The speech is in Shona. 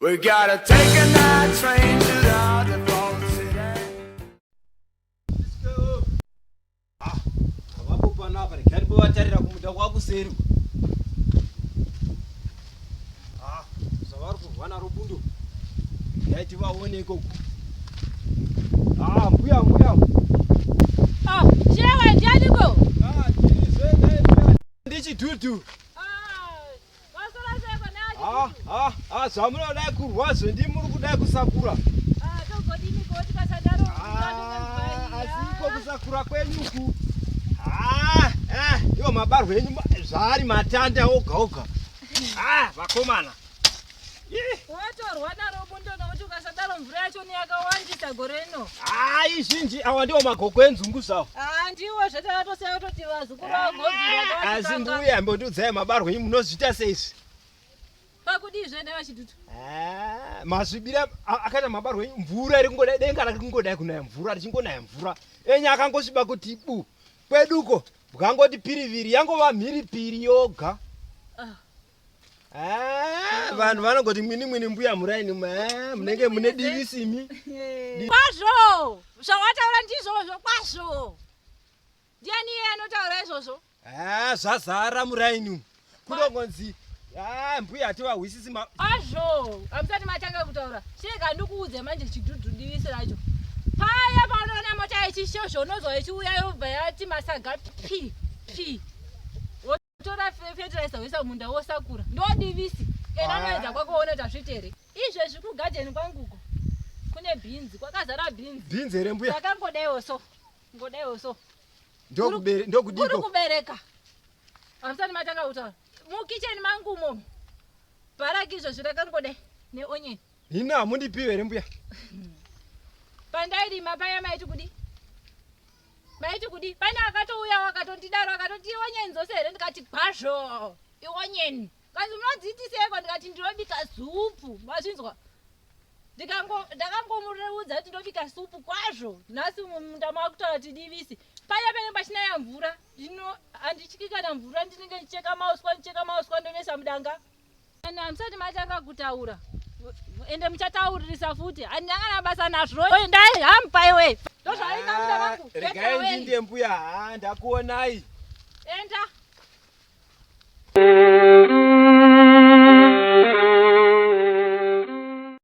We gotta take a night train to the other city. Let's go. Abakupa napa karibu watarira kumuda kwakuseru. Sawaru wana rubundo. Yaiti vaone iko. Mbuya. Shewa ndiani ko? Ndichi tutu. Wasala zeko naji. Zamuno dai kurwazo ndi muri kudai kusakura. Togodini ko tikasadaro. Asiko kusakura kwenyuku. Yo mabarwe enyu zvari matanda oga. Vakomana. Watorwa naro bundo nokuti ukasadaro mvura yacho yakawandisa goreno. Izhinji awa ndiwo magoko enzungu zawo. Ndiwo zvatakatosaya kuti vazukuru vagodzira. Asi Mbuya mbondiudzai mabarwe enyu munozviita seizvi. Pakudizve nevachitutu. Masvibira akaita mabarwe enyu mvura iri kungodai denga rakungodai kunaya mvura richingonaya mvura. Enyu akangosviba kuti bu. Kweduko bwangoti piriviri yangova mhiripiri yoga. Vanhu vanongoti mwini Mbuya muraini munenge mune divisi mi. Kwazvo! Zvawataura ndizvozvo kwazvo. Ndiani iye anotaura izvozvo? Zvazara muraini. Kunongonzi Mbuya ativahwisisi kwazvo. Hamusati matanga kutaura. Sheka ndikuudze manje chidhudhu divisi racho. Paya paunoona mota yechishozhonozwa ichiuya yobva yati masaga pi. Tora fertilizer wesa munda wosakura. Ndo divisi. Anoedza kwakaona tazvitere. Izvezvi kugadheni kwanguko. Kune beans, kwakazara beans. Beans here Mbuya. Takangodaiwo so. Ndokudiko. Uri kubereka. Hamusati matanga kutaura. Mukicheni mangumo. Bharakizvo zvirakangodai neonyeni. Hina hamundipiwe here Mbuya. Pandairima paya maiti kudi. Pane akatouya wakatondidaro akatoti ionyeni dzose here ndikati kwazvo. Ionyeni. Kanzi munodziitiseko ndikati ndinobika supu. Mazvinzwa. Ndakangomureudza kuti ndobika supu kwazvo. Nhasi mumunda makutaura kuti divisi. Paya pene pachinaya mvura. Zvino handityiki kana mvura ndinenge ndicheka mauswa ndonesa mudanga. Kana hamusati matanga kutaura. Ende muchatauririsa futi. Handina basa nazvo. Endai hampa iwe. Ndozvaita muda wangu. Regai ndinde Mbuya ndakuonai. Enda.